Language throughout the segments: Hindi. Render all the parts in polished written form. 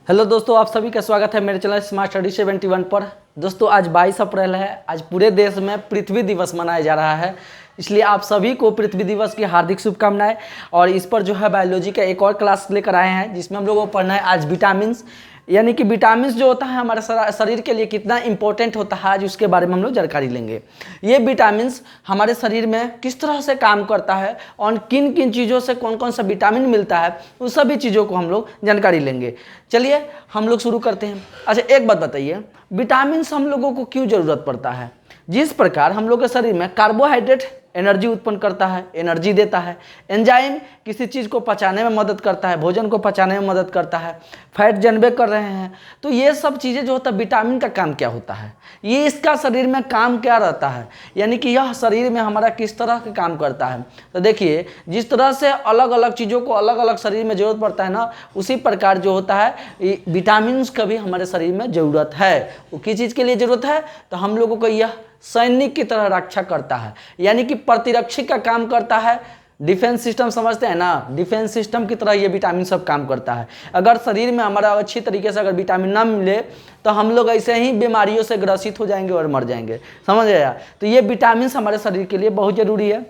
हेलो दोस्तों, आप सभी का स्वागत है मेरे चैनल स्मार्ट स्टडी 71 पर। दोस्तों आज 22 अप्रैल है। आज पूरे देश में पृथ्वी दिवस मनाया जा रहा है, इसलिए आप सभी को पृथ्वी दिवस की हार्दिक शुभकामनाएं। और इस पर जो है बायोलॉजी का एक और क्लास लेकर आए हैं जिसमें हम लोगों को पढ़ना है आज विटामिन्स, यानी कि विटामिन्स जो होता है हमारे शरीर के लिए कितना इंपॉर्टेंट होता है, आज उसके बारे में हम लोग जानकारी लेंगे। ये विटामिन्स हमारे शरीर में किस तरह से काम करता है और किन किन चीज़ों से कौन कौन सा विटामिन मिलता है, उन सभी चीज़ों को हम लोग जानकारी लेंगे। चलिए हम लोग शुरू करते हैं। अच्छा, एक बात बताइए, विटामिन्स हम लोगों को क्यों ज़रूरत पड़ता है? जिस प्रकार हम लोग के शरीर में कार्बोहाइड्रेट एनर्जी उत्पन्न करता है, एनर्जी देता है, एंजाइम किसी चीज़ को पचाने में मदद करता है, भोजन को पचाने में मदद करता है, फैट जनरेट कर रहे हैं, तो ये सब चीज़ें जो होता है विटामिन का काम क्या होता है, ये इसका शरीर में काम क्या रहता है, यानी कि यह शरीर में हमारा किस तरह का काम करता है। तो देखिए, जिस तरह से अलग अलग चीज़ों को अलग अलग शरीर में ज़रूरत पड़ता है ना, उसी प्रकार जो होता है विटामिन का भी हमारे शरीर में ज़रूरत है। वो किस चीज़ के लिए ज़रूरत है? तो हम लोगों को यह सैनिक की तरह रक्षा करता है, यानी कि प्रतिरक्षी का काम करता है। डिफेंस सिस्टम समझते हैं ना, डिफेंस सिस्टम की तरह ये विटामिन सब काम करता है। अगर शरीर में हमारा अच्छी तरीके से अगर विटामिन ना मिले तो हम लोग ऐसे ही बीमारियों से ग्रसित हो जाएंगे और मर जाएंगे, समझ आया? तो ये विटामिन हमारे शरीर के लिए बहुत ज़रूरी है।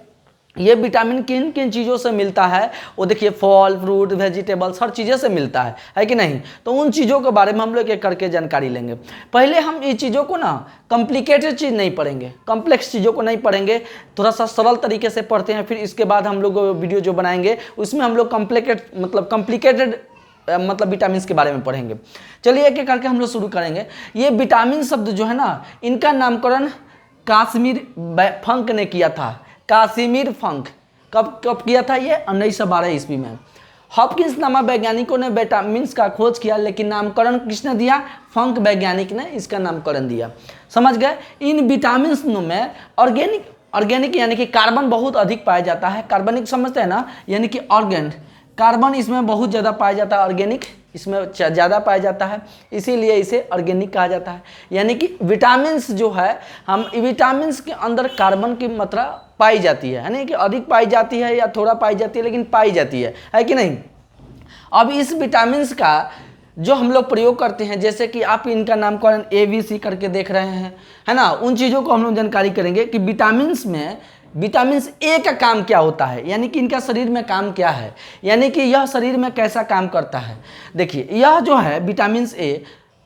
ये विटामिन किन किन चीज़ों से मिलता है वो देखिए, फल, फ्रूट, वेजिटेबल्स, हर चीज़ें से मिलता है कि नहीं? तो उन चीज़ों के बारे में हम लोग एक करके जानकारी लेंगे। पहले हम ये चीज़ों को ना कॉम्प्लिकेटेड चीज़ नहीं पढ़ेंगे, कॉम्प्लेक्स चीज़ों को नहीं पढ़ेंगे, थोड़ा सा सरल तरीके से पढ़ते हैं। फिर इसके बाद हम लोग वीडियो जो बनाएंगे उसमें हम लोग कॉम्प्लिकेटेड विटामिन के बारे में पढ़ेंगे। चलिए एक एक करके हम लोग शुरू करेंगे। ये विटामिन शब्द जो है ना, इनका नामकरण काश्मीर फंक ने किया था। काश्मीर फंक कब किया था? ये 1912 ईस्वी में। हॉपकिंस नामक वैज्ञानिकों ने विटामिन का खोज किया, लेकिन नामकरण किसने दिया? फंक वैज्ञानिक ने इसका नामकरण दिया। समझ गए? इन विटामिन में ऑर्गेनिक यानी कि कार्बन बहुत अधिक पाया जाता है। कार्बनिक समझते हैं ना, यानी कि ऑर्गेन, कार्बन इसमें बहुत ज़्यादा पाया जाता है, ऑर्गेनिक इसमें ज़्यादा पाया जाता है, इसीलिए इसे ऑर्गेनिक कहा जाता है। यानी कि विटामिन्स जो है, हम विटामिन्स के अंदर कार्बन की मात्रा पाई जाती है, यानी कि अधिक पाई जाती है या थोड़ा पाई जाती है, लेकिन पाई जाती है कि नहीं? अब इस विटामिन्स का जो हम लोग प्रयोग करते हैं, जैसे कि आप इनका नामकरण ABC करके देख रहे हैं, है ना, उन चीज़ों को हम लोग जानकारी करेंगे कि विटामिन्स में विटामिन ए का काम क्या होता है, यानी कि इनका शरीर में काम क्या है, यानी कि यह शरीर में कैसा काम करता है। देखिए, यह जो है विटामिन ए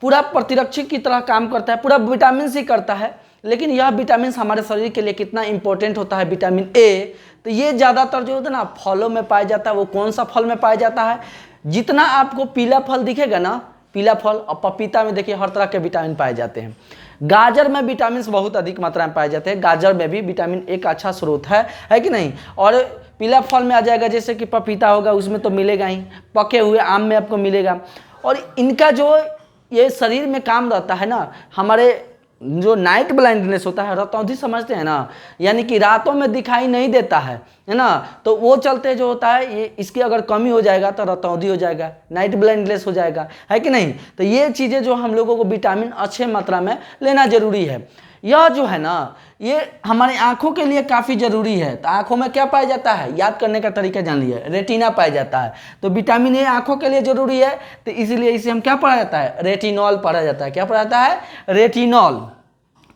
पूरा प्रतिरक्षी की तरह काम करता है, पूरा विटामिन से करता है। लेकिन यह विटामिन हमारे शरीर के लिए कितना इंपॉर्टेंट होता है विटामिन ए, तो ये ज़्यादातर जो होता है ना फलों में पाया जाता है। वो कौन सा फल में पाया जाता है? जितना आपको पीला फल दिखेगा ना, पीला फल और पपीता में देखिए हर तरह के विटामिन पाए जाते हैं। गाजर में विटामिन बहुत अधिक मात्रा में पाए जाते हैं। गाजर में भी विटामिन ए का अच्छा स्रोत है कि नहीं? और पीला फल में आ जाएगा, जैसे कि पपीता होगा, उसमें तो मिलेगा ही। पके हुए आम में आपको मिलेगा। और इनका जो ये शरीर में काम रहता है ना, हमारे जो नाइट ब्लाइंडनेस होता है, रतौंधी समझते हैं ना, यानी कि रातों में दिखाई नहीं देता है ना, तो वो चलते जो होता है ये, इसकी अगर कमी हो जाएगा तो रतौंधी हो जाएगा, नाइट ब्लाइंडनेस हो जाएगा, है कि नहीं? तो ये चीज़ें जो हम लोगों को विटामिन अच्छे मात्रा में लेना जरूरी है। यह जो है ना, ये हमारी आंखों के लिए काफ़ी ज़रूरी है। तो आंखों में क्या पाया जाता है? याद करने का तरीका जान लिया, रेटिना पाया जाता है। तो विटामिन ए आंखों के लिए ज़रूरी है, तो इसीलिए इसे हम क्या पढ़ा जाता है? रेटिनॉल पढ़ा जाता है। क्या पढ़ा जाता है? रेटिनॉल।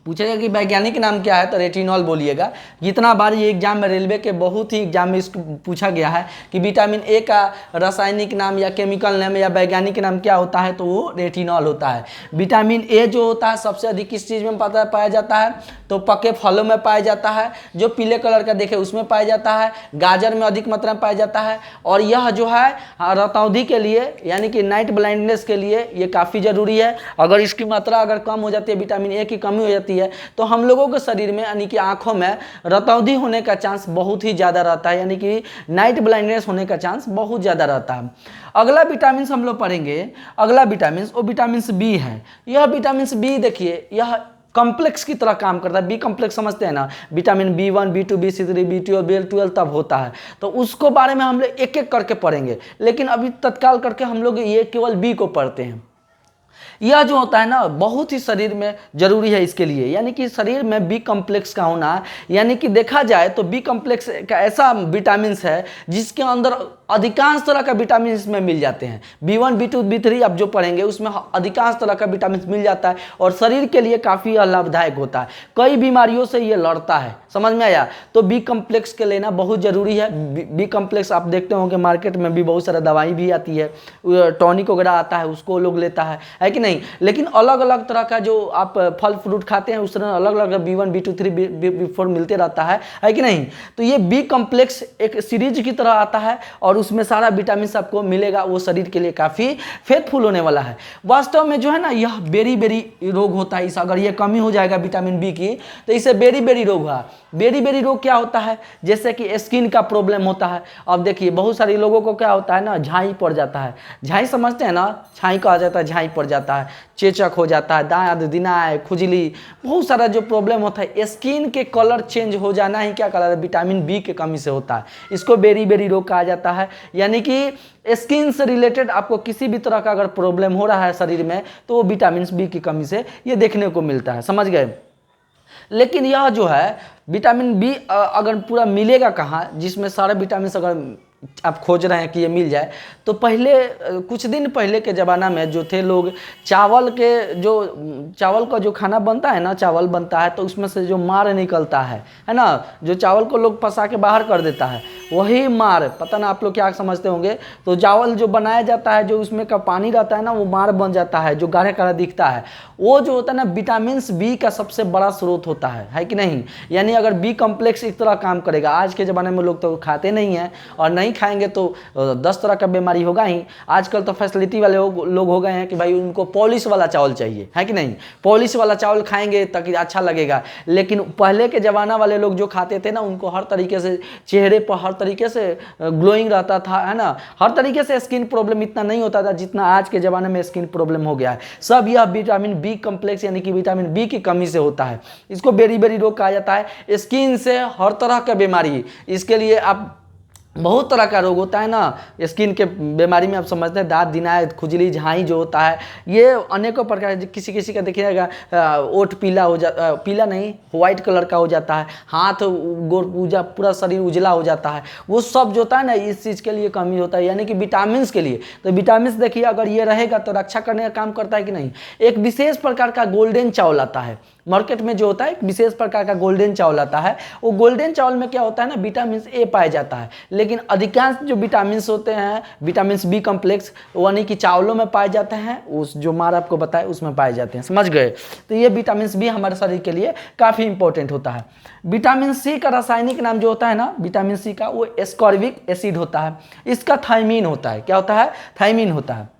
पूछेगा कि वैज्ञानिक नाम क्या है, तो रेटिनॉल बोलिएगा। जितना बार ये एग्जाम में, रेलवे के बहुत ही एग्जाम में इसको पूछा गया है कि विटामिन ए का रासायनिक नाम या केमिकल नाम या वैज्ञानिक नाम क्या होता है, तो वो रेटिनॉल होता है। विटामिन ए जो होता है सबसे अधिक किस चीज़ में पाया जाता है? तो पके फलों में पाया जाता है, जो पीले कलर का देखे उसमें पाया जाता है। गाजर में अधिक मात्रा में पाया जाता है। और यह जो है रतौंधी के लिए, यानी कि नाइट ब्लाइंडनेस के लिए ये काफ़ी ज़रूरी है। अगर इसकी मात्रा अगर कम हो जाती है, विटामिन ए की कमी हो जाती है, तो हम लोगों के शरीर में, यानी कि आंखों में रतौंधी होने का चांस बहुत ही ज़्यादा रहता है, यानी कि नाइट ब्लाइंडनेस होने का चांस बहुत ज़्यादा रहता है। अगला विटामिन हम लोग पढ़ेंगे, अगला विटामिन वो विटामिन बी है। यह विटामिन बी देखिए, यह कॉम्प्लेक्स की तरह काम करता है। बी कॉम्प्लेक्स समझते हैं ना, vitamin B1, B2, B3, B12, B12 तब होता है। तो उसको बारे में हम लोग एक एक करके पढ़ेंगे, लेकिन अभी तत्काल करके हम लोग ये केवल बी को पढ़ते हैं। यह जो होता है ना, बहुत ही शरीर में जरूरी है इसके लिए, यानी कि शरीर में बी कॉम्प्लेक्स का होना, यानी कि देखा जाए तो बी कॉम्प्लेक्स का ऐसा विटामिन है जिसके अंदर अधिकांश तरह का विटामिन इसमें मिल जाते हैं। B1 B2 B3 आप जो पढ़ेंगे उसमें अधिकांश तरह का विटामिन मिल जाता है और शरीर के लिए काफ़ी लाभदायक होता है, कई बीमारियों से ये लड़ता है। समझ में आया? तो बी कम्प्लेक्स के लेना बहुत ज़रूरी है। बी कम्प्लेक्स आप देखते होंगे मार्केट में भी बहुत सारा दवाई भी आती है, टॉनिक वगैरह आता है, उसको लोग लेता है कि नहीं? लेकिन अलग अलग तरह का जो आप फल फ्रूट खाते हैं उस तरह अलग अलग B1 B2 3 B4 मिलते रहता है कि नहीं? तो ये बी कम्प्लेक्स एक सीरीज की तरह आता है और उसमें सारा विटामिन आपको मिलेगा, वो शरीर के लिए काफ़ी फेथफुल होने वाला है। वास्तव में जो है ना, यह बेरी बेरी रोग होता है। इस अगर ये कमी हो जाएगा विटामिन बी की तो इसे बेरी बेरी रोग हुआ। बेरी बेरी रोग क्या होता है? जैसे कि स्किन का प्रॉब्लम होता है। अब देखिए बहुत सारे लोगों को क्या होता है ना, झाई पड़ जाता है। झाई समझते हैं ना, छाई कहा जाता है, झाई पड़ जाता है, चेचक हो जाता है, दांत दिनाय, खुजली, बहुत सारा जो प्रॉब्लम होता है। स्किन के कलर चेंज हो जाना ही क्या कहा, विटामिन बी के कमी से होता है। इसको बेरी बेरी रोग कहा जाता है। यानी कि स्किन से रिलेटेड आपको किसी भी तरह का अगर प्रॉब्लम हो रहा है शरीर में तो वो विटामिन बी की कमी से ये देखने को मिलता है। समझ गए? लेकिन यह जो है विटामिन बी अगर पूरा मिलेगा कहाँ, जिसमें सारे विटामिन अगर आप खोज रहे हैं कि ये मिल जाए, तो पहले कुछ दिन पहले के ज़माना में जो थे लोग, चावल का जो खाना बनता है ना, चावल बनता है तो उसमें से जो मार निकलता है ना, जो चावल को लोग फंसा के बाहर कर देता है, वही मार, पता ना आप लोग क्या समझते होंगे। तो चावल जो बनाया जाता है, जो उसमें का पानी रहता है ना, वो मार बन जाता है, जो गाढ़ा गाढ़ा दिखता है, वो जो होता है ना विटामिन बी का सबसे बड़ा स्रोत होता है कि नहीं? यानी अगर बी कम्प्लेक्स एक तरह काम करेगा। आज के ज़माने में लोग तो खाते नहीं हैं और नहीं खाएंगे तो 10 तरह का बीमारी होगा ही। आजकल तो फैसिलिटी वाले लोग हो गए हैं कि भाई उनको पॉलिश वाला चावल चाहिए, है कि नहीं? पॉलिश वाला चावल खाएंगे ताकि अच्छा लगेगा। लेकिन पहले के ज़माना वाले लोग जो खाते थे ना, उनको हर तरीके से चेहरे पर हर तरीके से ग्लोइंग रहता था, है ना, हर तरीके से स्किन प्रॉब्लम इतना नहीं होता था जितना आज के ज़माने में स्किन प्रॉब्लम हो गया है। सब यह विटामिन बी कम्प्लेक्स यानी कि विटामिन बी की कमी से होता है। इसको बेरी बेरी रोग कहा जाता है। स्किन से हर तरह का बीमारी, इसके लिए आप बहुत तरह का रोग होता है ना स्किन के बीमारी में। आप समझते हैं दांत दिनाय, खुजली, झाई जो होता है, ये अनेकों प्रकार, किसी किसी का देखिएगा ओठ पीला हो जाता, पीला नहीं व्हाइट कलर का हो जाता है, हाथ पूरा शरीर उजला हो जाता है। वो सब जो होता है ना, इस चीज़ के लिए कमी होता है, यानी कि विटामिन के लिए। तो विटामिन देखिए अगर ये रहेगा तो रक्षा करने का काम करता है कि नहीं? एक विशेष प्रकार का गोल्डन चावल आता है मार्केट में, जो होता है एक विशेष प्रकार का गोल्डन चावल आता है। वो गोल्डन चावल में क्या होता है ना, विटामिन ए पाया जाता है। लेकिन अधिकांश जो विटामिन होते हैं, विटामिन बी कम्प्लेक्स, यानी कि चावलों में पाए जाते हैं, उस जो मार आपको बताए उसमें पाए जाते हैं। समझ गए? तो ये विटामिन बी हमारे शरीर के लिए काफ़ी इंपॉर्टेंट होता है। विटामिन सी का रासायनिक नाम जो होता है ना विटामिन सी का, वो एस्कॉर्बिक एसिड होता है। इसका थायमीन होता है। क्या होता है? थायमीन होता है,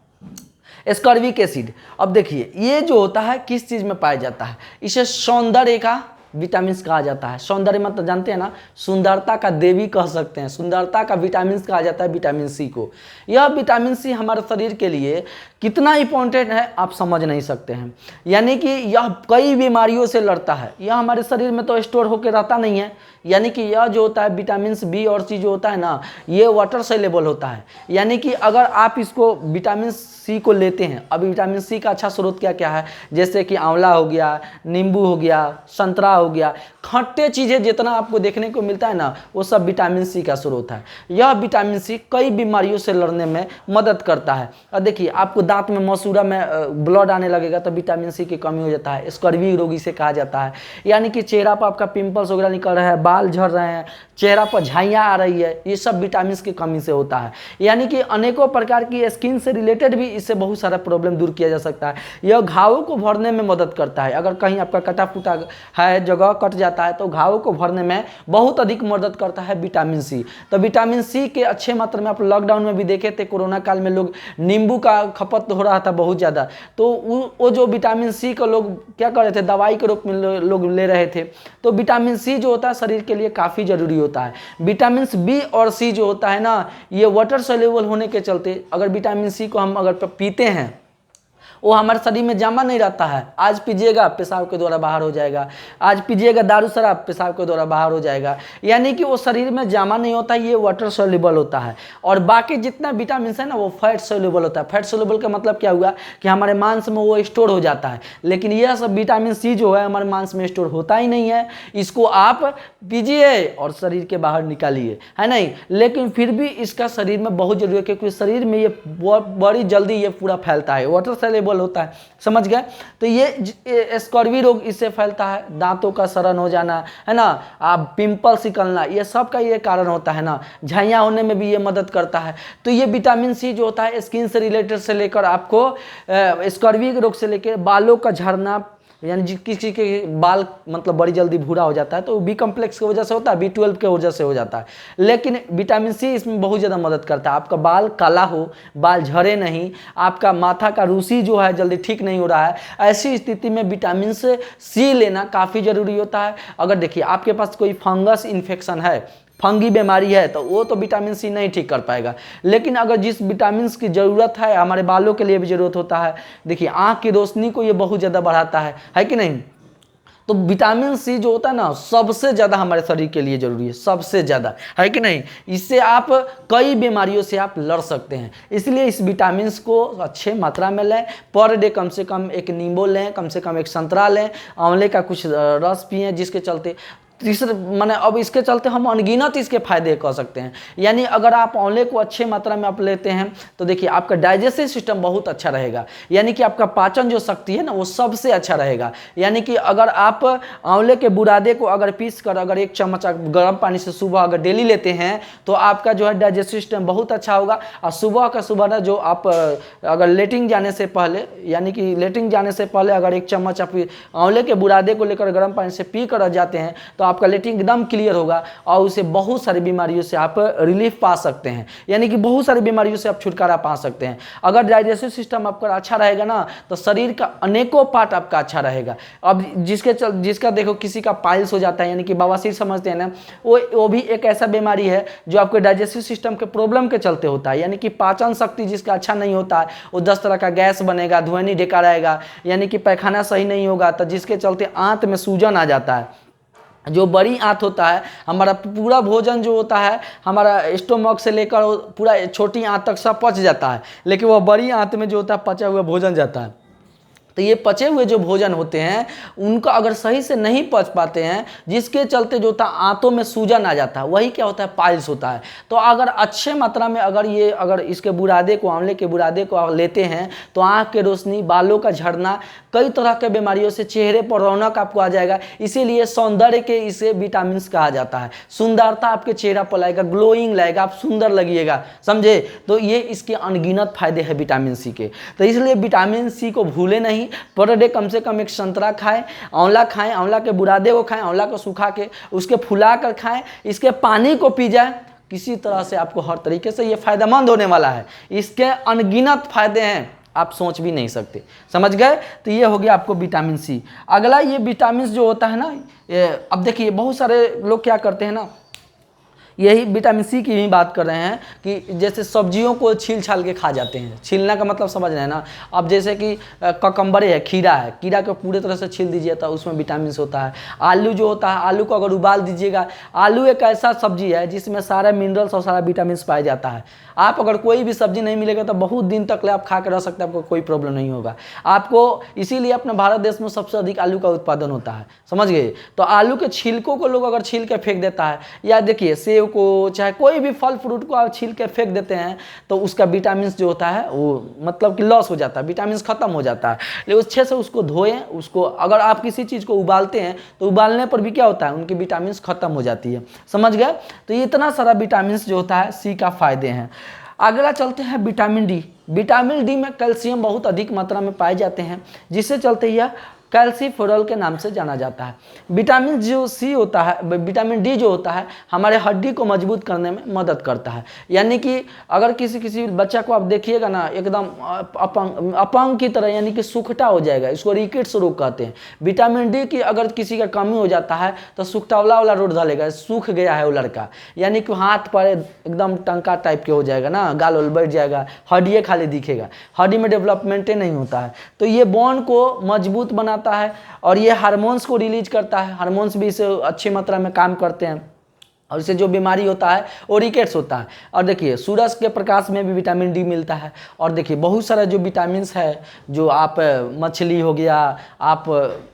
एस्कॉर्बिक एसिड। अब देखिए ये जो होता है किस चीज़ में पाया जाता है? इसे सौंदर्य का विटामिन कहा जाता है। सौंदर्य मतलब जानते हैं ना, सुंदरता का देवी कह सकते हैं, सुंदरता का विटामिन कहा जाता है विटामिन सी को। यह विटामिन सी हमारे शरीर के लिए कितना इंपॉर्टेंट है आप समझ नहीं सकते हैं। यानी कि यह कई बीमारियों से लड़ता है। यह हमारे शरीर में तो स्टोर होकर रहता नहीं है, यानी कि यह जो होता है विटामिन बी और सी जो होता है ना, ये वाटर सेलेबल होता है। यानी कि अगर आप इसको विटामिन सी को लेते हैं, अब विटामिन सी का अच्छा स्रोत क्या क्या है? जैसे कि आंवला हो गया, नींबू हो गया, संतरा हो गया, खट्टे चीज़ें जितना आपको देखने को मिलता है ना, वो सब विटामिन सी का स्रोत है। यह विटामिन सी कई बीमारियों से लड़ने में मदद करता है। और देखिए आपको दांत में, मसूड़ा में ब्लड आने लगेगा तो विटामिन सी की कमी हो जाता है, स्कर्वी रोग इसे कहा जाता है। यानी कि चेहरा पर आपका पिंपल्स वगैरह निकल रहा है, बाल झड़ रहे हैं, चेहरा पर झाइयाँ आ रही है, ये सब विटामिन की कमी से होता है। यानी कि अनेकों प्रकार की स्किन से रिलेटेड भी इससे बहुत सारा प्रॉब्लम दूर किया जा सकता है। यह घावों को भरने में मदद करता है। अगर कहीं आपका कटा फूटा है, जगह कट जाता है, तो घावों को भरने में बहुत अधिक मदद करता है विटामिन सी। तो विटामिन सी के अच्छे मात्रा में आप लॉकडाउन में भी देखे थे, कोरोना काल में लोग नींबू का खपत हो रहा था बहुत ज़्यादा, तो वो जो विटामिन सी को लोग क्या कर रहे थे, दवाई के रूप में लोग ले रहे थे। तो विटामिन सी जो होता है शरीर के लिए काफ़ी जरूरी होता है। विटामिन बी और सी जो होता है ना, ये वाटर सोल्यूबल होने के चलते अगर विटामिन सी को हम अगर पीते हैं वो हमारे शरीर में जमा नहीं रहता है। आज पीजिएगा पेशाब के द्वारा बाहर हो जाएगा, आज पीजिएगा दारू शराब पेशाब के द्वारा बाहर हो जाएगा, यानी कि वो शरीर में जमा नहीं होता, ये वाटर सोल्यूबल होता है। और बाकी जितना विटामिन है ना वो फैट सोल्यूबल होता है। फैट सोल्यूबल का मतलब क्या हुआ कि हमारे मांस में वो स्टोर हो जाता है, लेकिन यह सब विटामिन सी जो है हमारे मांस में स्टोर होता ही नहीं है। इसको आप पीजिए और शरीर के बाहर निकालिए, है नहीं, लेकिन फिर भी इसका शरीर में बहुत जरूरी है, क्योंकि शरीर में ये बड़ी जल्दी ये पूरा फैलता है, वाटर सोल्यूबल होता है, समझ गए। तो ये स्कर्वी रोग इससे फैलता है, दांतों का सड़न हो जाना, है ना, आप पिंपल्स निकलना, ये सब का ये कारण होता है ना, झाइयाँ होने में भी ये मदद करता है। तो ये विटामिन सी जो होता है स्किन से रिलेटेड से लेकर आपको स्कर्वी रोग से लेकर बालों का झड़ना, यानी किसी के बाल मतलब बड़ी जल्दी भूरा हो जाता है तो बी कॉम्प्लेक्स की वजह से होता है, B12 की वजह से हो जाता है। लेकिन विटामिन सी इसमें बहुत ज़्यादा मदद करता है, आपका बाल काला हो, बाल झड़े नहीं, आपका माथा का रूसी जो है जल्दी ठीक नहीं हो रहा है, ऐसी स्थिति में विटामिन सी लेना काफ़ी ज़रूरी होता है। अगर देखिए आपके पास कोई फंगस इन्फेक्शन है, फंगी बीमारी है, तो वो तो विटामिन सी नहीं ठीक कर पाएगा। लेकिन अगर जिस विटामिन की ज़रूरत है, हमारे बालों के लिए भी ज़रूरत होता है, देखिए आँख की रोशनी को ये बहुत ज़्यादा बढ़ाता है कि नहीं। तो विटामिन सी जो होता है ना सबसे ज़्यादा हमारे शरीर के लिए ज़रूरी है, सबसे ज़्यादा, है कि नहीं। इससे आप कई बीमारियों से आप लड़ सकते हैं, इसलिए इस विटामिन को अच्छे मात्रा में लें। पर डे कम से कम एक नींबू लें, कम से कम एक संतरा लें, आंवले का कुछ रस पिएं, जिसके चलते तीसरे माने अब इसके चलते हम अनगिनत इसके फायदे कर सकते हैं। यानी अगर आप आंवले को अच्छे मात्रा में आप लेते हैं तो देखिए आपका डाइजेस्टिव सिस्टम बहुत अच्छा रहेगा, यानी कि आपका पाचन जो शक्ति है ना वो सबसे अच्छा रहेगा। यानी कि अगर आप आंवले के बुरादे को अगर पीस कर अगर 1 चम्मच गर्म पानी से सुबह अगर डेली लेते हैं तो आपका जो है डाइजेस्टिव सिस्टम बहुत अच्छा होगा। और सुबह ना जो आप अगर लेटिंग जाने से पहले, यानी कि लेटिंग जाने से पहले अगर 1 चम्मच आप आंवले के बुरादे को लेकर गर्म पानी से पी कर जाते हैं तो आपका लेटिंग एकदम क्लियर होगा और उससे बहुत सारी बीमारियों से आप रिलीफ पा सकते हैं, यानी कि बहुत सारी बीमारियों से आप छुटकारा पा सकते हैं। अगर डाइजेस्टिव सिस्टम आपका अच्छा रहेगा ना तो शरीर का अनेकों पार्ट आपका अच्छा रहेगा। अब जिसका देखो किसी का पाइल्स हो जाता है, यानी कि बवासीर समझते हैं ना, वो भी एक ऐसा बीमारी है जो आपके डाइजेस्टिव सिस्टम के प्रॉब्लम के चलते होता है, यानी कि पाचन शक्ति जिसका अच्छा नहीं होता है वो 10 तरह का गैस बनेगा, धुआं ढेका रहेगा, यानी कि पैखाना सही नहीं होगा, तो जिसके चलते आंत में सूजन आ जाता है। जो बड़ी आंत होता है, हमारा पूरा भोजन जो होता है हमारा स्टोमक से लेकर पूरा छोटी आंत तक सब पच जाता है, लेकिन वह बड़ी आंत में जो होता है पचा हुआ भोजन जाता है। तो ये पचे हुए जो भोजन होते हैं उनका अगर सही से नहीं पच पाते हैं, जिसके चलते जो होता है आंतों में सूजन आ जाता है, वही क्या होता है पाइल्स होता है। तो अगर अच्छे मात्रा में अगर इसके बुरादे को, आंवले के बुरादे को लेते हैं तो आँख की रोशनी, बालों का झड़ना, कई तरह के बीमारियों से, चेहरे पर रौनक आपको आ जाएगा। इसीलिए सौंदर्य के इसे विटामिन कहा जाता है। सुंदरता आपके चेहरा पर लाएगा, ग्लोइंग लाएगा, आप सुंदर लगिएगा, समझे। तो ये इसके अनगिनत फायदे हैं विटामिन सी के। तो इसलिए विटामिन सी को भूले नहीं, पर डे कम से कम 1 संतरा खाएं, आंवला खाएं, आंवला के बुरादे को खाएं, आंवला को सुखा के उसके फुला कर खाएं, इसके पानी को पी जाए। किसी तरह से आपको हर तरीके से ये फायदेमंद होने वाला है, इसके अनगिनत फायदे हैं, आप सोच भी नहीं सकते, समझ गए। तो ये हो गया आपको विटामिन सी। अगला ये विटामिन जो होता है ना, अब देखिए बहुत सारे लोग क्या करते हैं ना, यही विटामिन सी की भी बात कर रहे हैं कि जैसे सब्जियों को छील छाल के खा जाते हैं। छीलना का मतलब समझ रहे हैं ना। अब जैसे कि ककम्बरे है, खीरा है, खीरा को पूरे तरह से छील दीजिए तो उसमें विटामिन होता है। आलू जो होता है, आलू को अगर उबाल दीजिएगा, आलू एक ऐसा सब्जी है जिसमें सारा मिनरल्स और सारा विटामिन पाया जाता है। आप अगर कोई भी सब्जी नहीं मिलेगा तो बहुत दिन तक ले आप खा के रह सकते हैं, आपको कोई प्रॉब्लम नहीं होगा आपको। इसीलिए अपने भारत देश में सबसे अधिक आलू का उत्पादन होता है, समझ गए। तो आलू के छिलकों को लोग अगर छील के फेंक देता है, या देखिए सेब को, चाहे कोई भी फल फ्रूट को आप छील के फेंक देते हैं तो उसका विटामिन जो होता है वो मतलब कि लॉस हो जाता है, विटामिन खत्म हो जाता है। लेकिन अच्छे से उसको धोएं, उसको अगर आप किसी चीज़ को उबालते हैं तो उबालने पर भी क्या होता है, उनकी विटामिन खत्म हो जाती है, समझ गए। तो ये इतना सारा विटामिन जो होता है सी का फायदे हैं। अगला चलते हैं विटामिन डी। विटामिन डी में कैल्शियम बहुत अधिक मात्रा में पाए जाते हैं, जिससे चलते यह कैल्सीफेरॉल के नाम से जाना जाता है। विटामिन जो सी होता है, विटामिन डी जो होता है हमारे हड्डी को मजबूत करने में मदद करता है। यानी कि अगर किसी बच्चा को आप देखिएगा ना एकदम अपंग की तरह, यानी कि सुखटा हो जाएगा, इसको रिकेट्स रोग कहते हैं। विटामिन डी की अगर किसी का कमी हो जाता है तो सुखटावला वाला रोग डालेगा, सूख गया है वो लड़का, यानी कि हाथ पर एकदम टंका टाइप के हो जाएगा ना, गाल वाल बैठ जाएगा, हड्डी खाली दिखेगा, हड्डी में डेवलपमेंट नहीं होता है। तो ये बोन को मजबूत बनाता है और ये हार्मोन्स को रिलीज करता है, हार्मोन्स भी इसे अच्छी मात्रा में काम करते हैं और इससे जो बीमारी होता है वो रिकेट्स होता है। और देखिए सूरज के प्रकाश में भी विटामिन डी मिलता है। और देखिए बहुत सारा जो विटामिन्स है, जो आप मछली हो गया, आप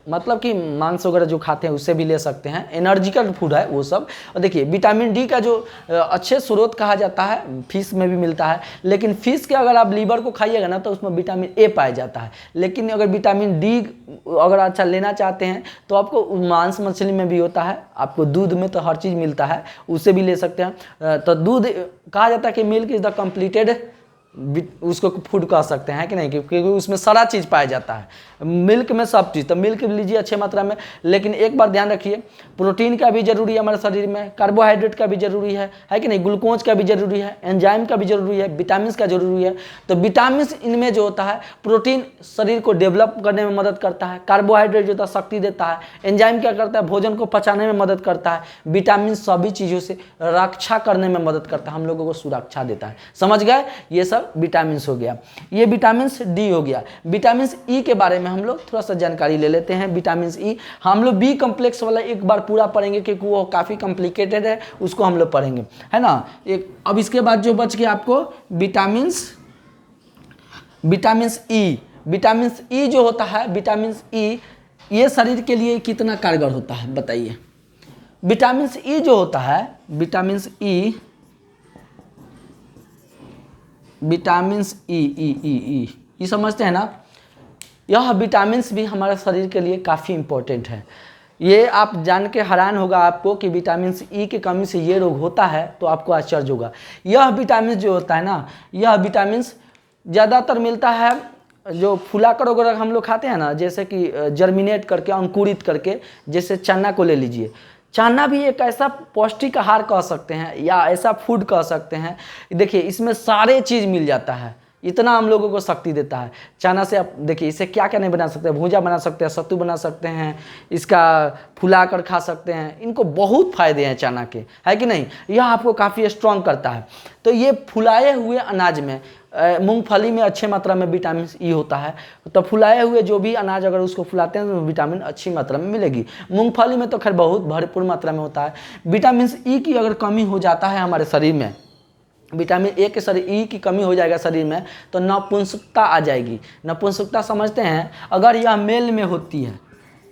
मतलब कि मांस वगैरह जो खाते हैं उससे भी ले सकते हैं, एनर्जिकल फूड है वो सब। और देखिए विटामिन डी का जो अच्छे स्रोत कहा जाता है फिश में भी मिलता है, लेकिन फिश के अगर आप लीवर को खाइएगा ना तो उसमें विटामिन ए पाया जाता है। लेकिन अगर विटामिन डी अगर अच्छा लेना चाहते हैं तो आपको मांस मछली में भी होता है, आपको दूध में तो हर चीज़ मिलता है, उससे भी ले सकते हैं। तो दूध कहा जाता है कि मिल्क इज द कंप्लीटेड, उसको फूड कह सकते हैं कि नहीं, क्योंकि उसमें सारा चीज़ पाया जाता है, मिल्क में सब चीज़। तो मिल्क लीजिए अच्छे मात्रा में, लेकिन एक बार ध्यान रखिए प्रोटीन का भी जरूरी है हमारे शरीर में, कार्बोहाइड्रेट का भी जरूरी है कि नहीं, ग्लूकोज का भी जरूरी है, एंजाइम का भी जरूरी है, विटामिन का जरूरी है। तो विटामिन इनमें जो होता है, प्रोटीन शरीर को डेवलप करने में मदद करता है, कार्बोहाइड्रेट जो होता है शक्ति देता है, एंजाइम क्या करता है भोजन को पचाने में मदद करता है, विटामिन सभी चीज़ों से रक्षा करने में मदद करता है, हम लोगों को सुरक्षा देता है। समझ गए, ये सब विटामिन हो गया। ये विटामिन डी हो गया। विटामिन ई के बारे में हम लोग थोड़ा सा जानकारी ले लेते हैं। विटामिन ई हम लोग बी कम्प्लेक्स वाला एक बार पूरा पढ़ेंगे क्योंकि वो काफ़ी कॉम्प्लिकेटेड है, उसको हम लोग पढ़ेंगे, है ना। एक अब इसके बाद जो बच गया आपको विटामिन ई। विटामिन ई जो होता है, विटामिन ई ये शरीर के लिए कितना कारगर होता है बताइए। विटामिन ई जो होता है, विटामिन ई ये समझते हैं ना। यह विटामिन्स भी हमारे शरीर के लिए काफ़ी इम्पोर्टेंट है। ये आप जान के हैरान होगा आपको कि विटामिन ई की कमी से ये रोग होता है, तो आपको आश्चर्य होगा। यह विटामिन जो होता है ना, यह विटामिन ज़्यादातर मिलता है जो फुलाकर वगैरह हम लोग खाते हैं ना, जैसे कि जर्मिनेट करके, अंकुरित करके, जैसे चना को ले लीजिए। चना भी एक ऐसा पौष्टिक आहार कह सकते हैं या ऐसा फूड कह सकते हैं। देखिए इसमें सारे चीज़ मिल जाता है, इतना हम लोगों को शक्ति देता है। चना से आप देखिए इसे क्या क्या नहीं बना सकते हैं, भूजा बना सकते हैं, सत्तू बना सकते हैं, इसका फुला कर खा सकते हैं। इनको बहुत फायदे हैं चना के, है कि नहीं। यह आपको काफ़ी स्ट्रॉन्ग करता है। तो ये फुलाए हुए अनाज में, मूंगफली में अच्छे मात्रा में विटामिन ई होता है। तो फुलाए हुए जो भी अनाज अगर उसको फुलाते हैं तो विटामिन अच्छी मात्रा में मिलेगी। मूंगफली में तो खैर बहुत भरपूर मात्रा में होता है। विटामिन ई की अगर कमी हो जाता है हमारे शरीर में, विटामिन ए के शरीर ई की कमी हो जाएगा शरीर में, तो नपुंसकता आ जाएगी। नपुंसकता समझते हैं, अगर यह मेल में होती है,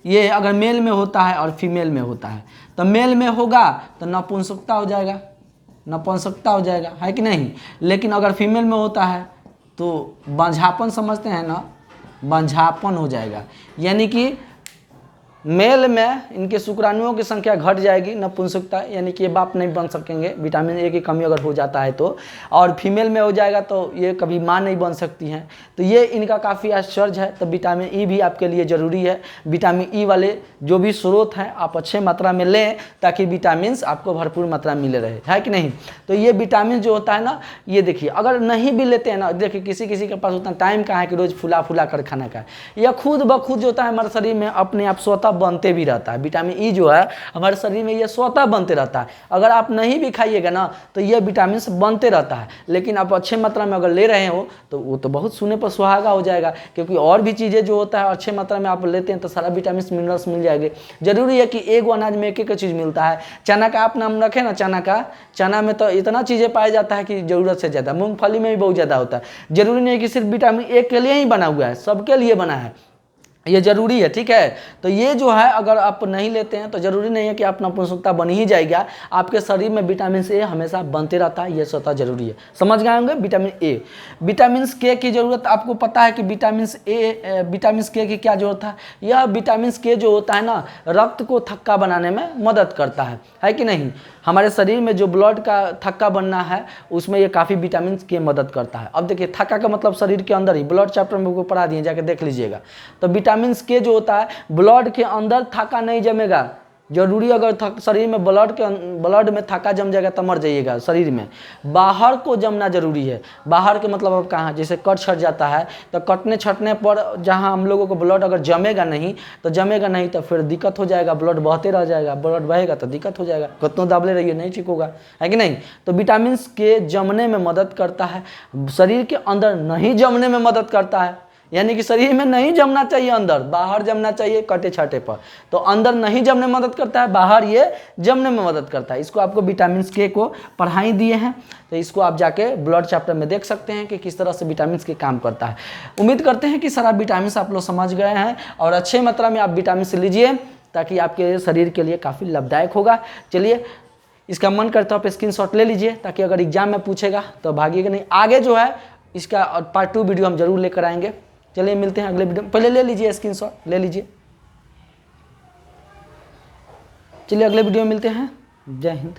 ये अगर मेल में होता है और फीमेल में होता है, तो मेल में होगा तो नपुंसकता हो जाएगा, नपुंसकता हो जाएगा, है कि नहीं। लेकिन अगर फीमेल में होता है तो बंझापन समझते हैं ना, बंझापन हो जाएगा। यानी कि मेल में इनके शुक्राणुओं की संख्या घट जाएगी, नपुंसकता, यानी कि ये बाप नहीं बन सकेंगे विटामिन ए की कमी अगर हो जाता है तो। और फीमेल में हो जाएगा तो ये कभी माँ नहीं बन सकती हैं। तो ये इनका काफ़ी आश्चर्य है। तो विटामिन ई भी आपके लिए ज़रूरी है। विटामिन ई वाले जो भी स्रोत हैं आप अच्छे मात्रा में लें ताकि विटामिन आपको भरपूर मात्रा में मिले रहे, है कि नहीं। तो ये विटामिन जो होता है ना, ये देखिए अगर नहीं भी लेते हैं ना, देखिए किसी किसी के पास उतना टाइम कहाँ है कि रोज़ फुला फुला कर खाना का, यह खुद ब खुद जो होता है हमारे शरीर में अपने आप स्वतः बनते भी रहता है। विटामिन ई जो है हमारे शरीर में ये स्वतः बनते रहता है। अगर आप नहीं भी खाइएगा ना तो ये विटामिन बनते रहता है। लेकिन आप अच्छे मात्रा में अगर ले रहे हो तो वो तो बहुत सुने पर सुहागा हो जाएगा, क्योंकि और भी चीज़ें जो होता है अच्छे मात्रा में आप लेते हैं तो सारा विटामिन मिनरल्स मिल जाएंगे। जरूरी है कि एक अनाज में एक एक चीज़ मिलता है। चना का आप नाम रखें ना, चना में तो इतना चीज़ें पाया जाता है कि ज़रूरत से ज़्यादा। मूंगफली में भी बहुत ज़्यादा होता है। जरूरी नहीं कि सिर्फ विटामिन ए के लिए ही बना हुआ है, सबके लिए बना है, ये जरूरी है, ठीक है। तो ये जो है अगर आप नहीं लेते हैं तो जरूरी नहीं है कि आप नपुंसकता बन ही जाएगा। आपके शरीर में विटामिन ए हमेशा बनते रहता है, ये स्वतः जरूरी है। समझ गए होंगे। विटामिन ए, विटामिन के की जरूरत आपको पता है कि विटामिन के की क्या जरूरत है। यह विटामिन के जो होता है ना, रक्त को थक्का बनाने में मदद करता है कि नहीं। हमारे शरीर में जो ब्लड का थक्का बनना है उसमें ये काफ़ी विटामिन की मदद करता है। अब देखिए थक्का का मतलब शरीर के अंदर ही, ब्लड चैप्टर में को पढ़ा दिए, जाके देख लीजिएगा। तो विटामिन के जो होता है ब्लड के अंदर थका नहीं जमेगा, जरूरी अगर शरीर में ब्लड में थका जम जाएगा तो मर जाइएगा, शरीर में बाहर को जमना जरूरी है। बाहर के मतलब अब कहाँ, जैसे कट छट जाता है तो कटने छटने पर जहाँ हम लोगों को ब्लड अगर जमेगा नहीं तो फिर दिक्कत हो जाएगा, ब्लड बहते रह जाएगा, ब्लड बहेगा तो दिक्कत हो जाएगा, कितना दाबले रहिए नहीं ठीक होगा, है कि नहीं। तो विटामिन के जमने में मदद करता है, शरीर के अंदर नहीं जमने में मदद करता है, यानी कि शरीर में नहीं जमना चाहिए, अंदर बाहर जमना चाहिए कटे छाटे पर, तो अंदर नहीं जमने में मदद करता है, बाहर ये जमने में मदद करता है। इसको आपको विटामिन के को पढ़ाई दिए हैं, तो इसको आप जाके ब्लड चैप्टर में देख सकते हैं कि किस तरह से विटामिन के काम करता है। उम्मीद करते हैं कि सारा विटामिन आप लोग समझ गए हैं और अच्छे मात्रा में आप विटामिन लीजिए ताकि आपके शरीर के लिए काफ़ी लाभदायक होगा। चलिए, इसका मन करता है आप स्क्रीनशॉट ले लीजिए ताकि अगर एग्जाम में पूछेगा तो भागिएगा नहीं। आगे जो है इसका पार्ट 2 वीडियो हम जरूर लेकर आएंगे। चलिए मिलते हैं अगले वीडियो में, पहले ले लीजिए स्क्रीनशॉट ले लीजिए। चलिए अगले वीडियो में मिलते हैं। जय हिंद।